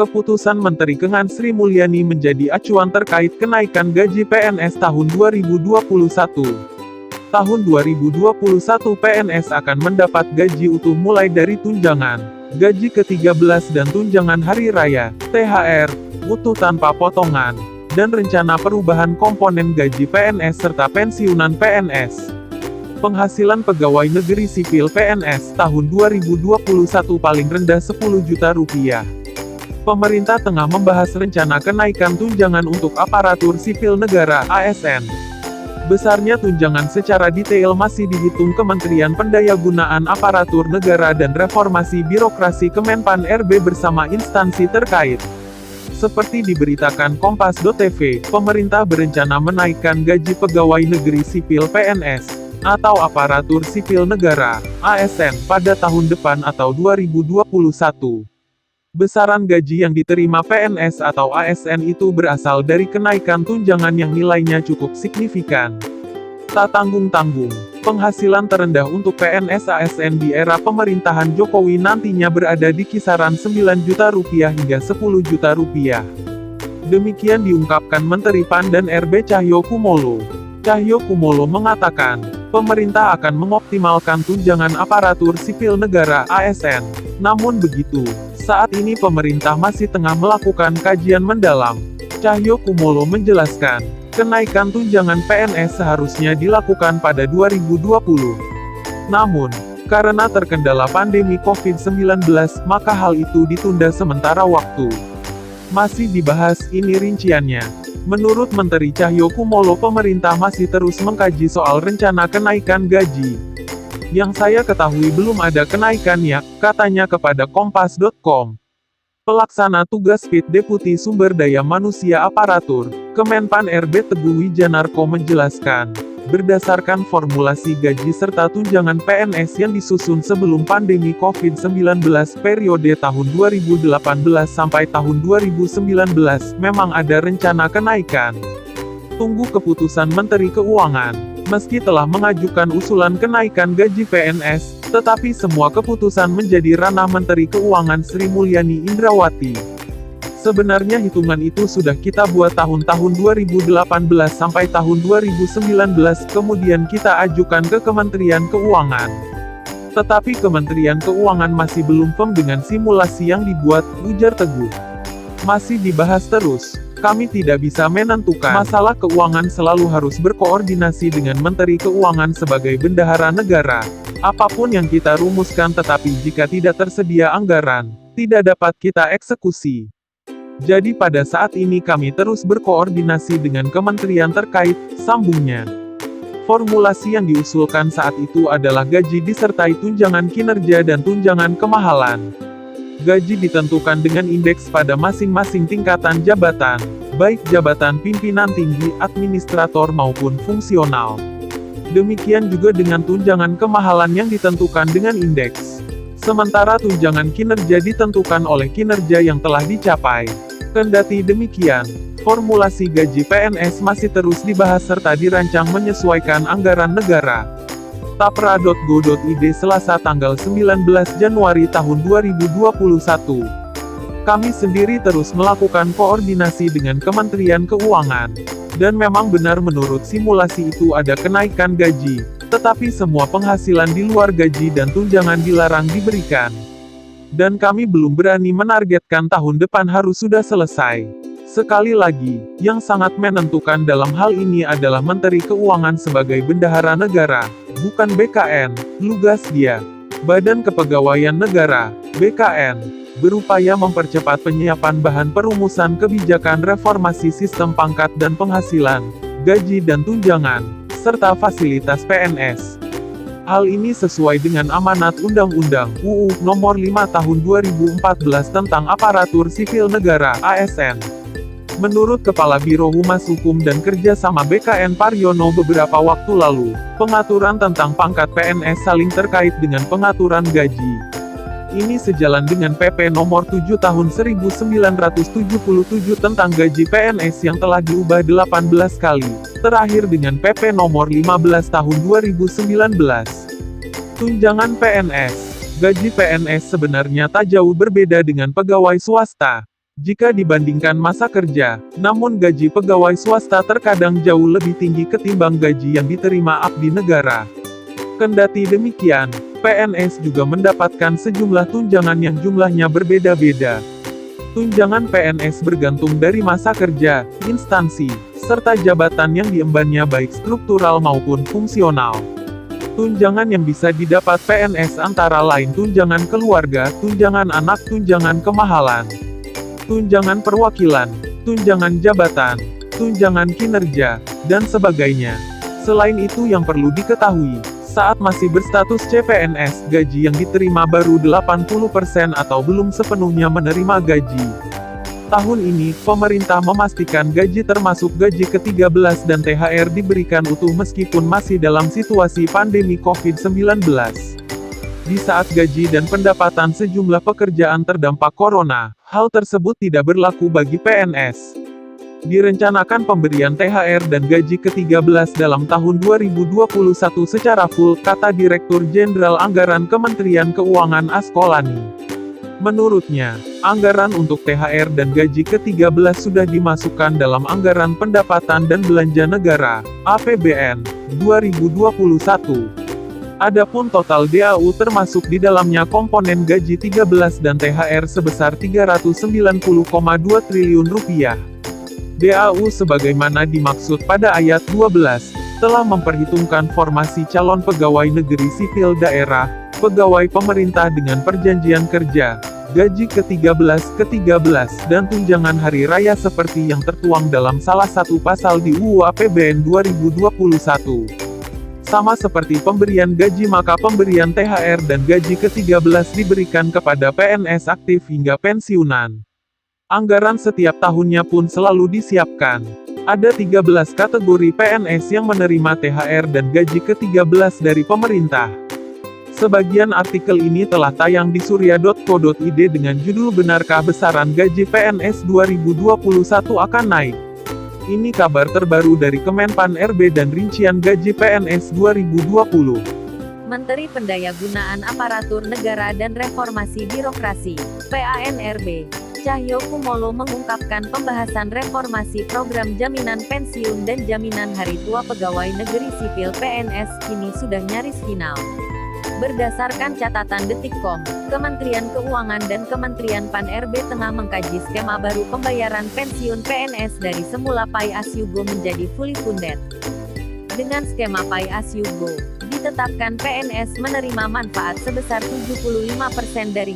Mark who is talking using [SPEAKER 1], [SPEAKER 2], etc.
[SPEAKER 1] Keputusan Menteri Keuangan Sri Mulyani menjadi acuan terkait kenaikan gaji PNS tahun 2021. Tahun 2021 PNS akan mendapat gaji utuh mulai dari tunjangan, gaji ke-13 dan tunjangan hari raya, THR, utuh tanpa potongan, dan rencana perubahan komponen gaji PNS serta pensiunan PNS. Penghasilan pegawai negeri sipil PNS tahun 2021 paling rendah 10 juta rupiah. Pemerintah tengah membahas rencana kenaikan tunjangan untuk aparatur sipil negara (ASN). Besarnya tunjangan secara detail masih dihitung Kementerian Pendayagunaan Aparatur Negara dan Reformasi Birokrasi Kemenpan RB bersama instansi terkait. Seperti diberitakan Kompas.tv, pemerintah berencana menaikkan gaji pegawai negeri sipil PNS atau aparatur sipil negara (ASN) pada tahun depan atau 2021. Besaran gaji yang diterima PNS atau ASN itu berasal dari kenaikan tunjangan yang nilainya cukup signifikan. Tak tanggung-tanggung, penghasilan terendah untuk PNS ASN di era pemerintahan Jokowi nantinya berada di kisaran 9 juta rupiah hingga 10 juta rupiah. Demikian diungkapkan Menteri PAN dan RB Cahyokumolo. Cahyokumolo mengatakan, pemerintah akan mengoptimalkan tunjangan aparatur sipil negara (ASN). Namun begitu, saat ini pemerintah masih tengah melakukan kajian mendalam. Cahyokumolo menjelaskan, kenaikan tunjangan PNS seharusnya dilakukan pada 2020. Namun, karena terkendala pandemi COVID-19, maka hal itu ditunda sementara waktu. Masih dibahas, ini rinciannya. Menurut Menteri Cahyokumolo, pemerintah masih terus mengkaji soal rencana kenaikan gaji. Yang saya ketahui belum ada kenaikannya, katanya kepada Kompas.com. Pelaksana tugas PIT Deputi Sumber Daya Manusia Aparatur, Kemenpan RB Teguh Wijanarko menjelaskan, berdasarkan formulasi gaji serta tunjangan PNS yang disusun sebelum pandemi COVID-19 periode tahun 2018 sampai tahun 2019, memang ada rencana kenaikan. Tunggu keputusan Menteri Keuangan. Meski telah mengajukan usulan kenaikan gaji PNS, tetapi semua keputusan menjadi ranah Menteri Keuangan Sri Mulyani Indrawati. Sebenarnya hitungan itu sudah kita buat tahun-tahun 2018 sampai tahun 2019, kemudian kita ajukan ke Kementerian Keuangan. Tetapi Kementerian Keuangan masih belum firm dengan simulasi yang dibuat, ujar Teguh. Masih dibahas terus. Kami tidak bisa menentukan. Masalah keuangan selalu harus berkoordinasi dengan Menteri Keuangan sebagai bendahara negara. Apapun yang kita rumuskan, tetapi jika tidak tersedia anggaran, tidak dapat kita eksekusi. Jadi pada saat ini kami terus berkoordinasi dengan kementerian terkait, sambungnya. Formulasi yang diusulkan saat itu adalah gaji disertai tunjangan kinerja dan tunjangan kemahalan. Gaji ditentukan dengan indeks pada masing-masing tingkatan jabatan, baik jabatan pimpinan tinggi, administrator maupun fungsional. Demikian juga dengan tunjangan kemahalan yang ditentukan dengan indeks. Sementara tunjangan kinerja ditentukan oleh kinerja yang telah dicapai. Kendati demikian, formulasi gaji PNS masih terus dibahas serta dirancang menyesuaikan anggaran negara. Tapra.go.id Selasa tanggal 19 Januari tahun 2021. Kami sendiri terus melakukan koordinasi dengan Kementerian Keuangan. Dan memang benar menurut simulasi itu ada kenaikan gaji, tetapi semua penghasilan di luar gaji dan tunjangan dilarang diberikan. Dan kami belum berani menargetkan tahun depan harus sudah selesai. Sekali lagi, yang sangat menentukan dalam hal ini adalah Menteri Keuangan sebagai bendahara negara, bukan BKN, lugas dia. Badan Kepegawaian Negara, BKN, berupaya mempercepat penyiapan bahan perumusan kebijakan reformasi sistem pangkat dan penghasilan, gaji dan tunjangan, serta fasilitas PNS. Hal ini sesuai dengan amanat Undang-Undang UU Nomor 5 Tahun 2014 tentang Aparatur Sipil Negara (ASN). Menurut Kepala Biro Humas Hukum dan Kerjasama BKN Paryono beberapa waktu lalu, pengaturan tentang pangkat PNS saling terkait dengan pengaturan gaji. Ini sejalan dengan PP Nomor 7 Tahun 1977 tentang gaji PNS yang telah diubah 18 kali, terakhir dengan PP Nomor 15 Tahun 2019. Tunjangan PNS. Gaji PNS sebenarnya tak jauh berbeda dengan pegawai swasta. jika dibandingkan masa kerja. Namun gaji pegawai swasta terkadang jauh lebih tinggi ketimbang gaji yang diterima abdi negara. Kendati demikian, PNS juga mendapatkan sejumlah tunjangan yang jumlahnya berbeda-beda. Tunjangan PNS bergantung dari masa kerja, instansi, serta jabatan yang diembannya baik struktural maupun fungsional. Tunjangan yang bisa didapat PNS antara lain tunjangan keluarga, tunjangan anak, tunjangan kemahalan, tunjangan perwakilan, tunjangan jabatan, tunjangan kinerja, dan sebagainya. Selain itu yang perlu diketahui, saat masih berstatus CPNS, gaji yang diterima baru 80% atau belum sepenuhnya menerima gaji. Tahun ini, pemerintah memastikan gaji termasuk gaji ke-13 dan THR diberikan utuh meskipun masih dalam situasi pandemi COVID-19. Di saat gaji dan pendapatan sejumlah pekerjaan terdampak corona, hal tersebut tidak berlaku bagi PNS. Direncanakan pemberian THR dan gaji ke-13 dalam tahun 2021 secara full, kata Direktur Jenderal Anggaran Kementerian Keuangan Askolani. Menurutnya, anggaran untuk THR dan gaji ke-13 sudah dimasukkan dalam Anggaran Pendapatan dan Belanja Negara, APBN, 2021. Adapun total DAU termasuk di dalamnya komponen gaji 13 dan THR sebesar Rp390,2 triliun. DAU sebagaimana dimaksud pada ayat 12, telah memperhitungkan formasi calon pegawai negeri sipil daerah, pegawai pemerintah dengan perjanjian kerja, gaji ke-13, dan tunjangan hari raya seperti yang tertuang dalam salah satu pasal di UU APBN 2021. Sama seperti pemberian gaji maka pemberian THR dan gaji ke-13 diberikan kepada PNS aktif hingga pensiunan. Anggaran setiap tahunnya pun selalu disiapkan. Ada 13 kategori PNS yang menerima THR dan gaji ke-13 dari pemerintah. Sebagian artikel ini telah tayang di surya.co.id dengan judul Benarkah Besaran Gaji PNS 2021 akan naik? Ini kabar terbaru dari Kemenpan RB dan rincian gaji PNS 2020.
[SPEAKER 2] Menteri Pendayagunaan Aparatur Negara dan Reformasi Birokrasi, PANRB, Cahyo Kumolo mengungkapkan pembahasan reformasi program jaminan pensiun dan jaminan hari tua pegawai negeri sipil PNS kini sudah nyaris final. Berdasarkan catatan Detikcom, Kementerian Keuangan dan Kementerian Pan-RB tengah mengkaji skema baru pembayaran pensiun PNS dari semula Pay As You Go menjadi fully funded. Dengan skema Pay As You Go, ditetapkan PNS menerima manfaat sebesar 75% dari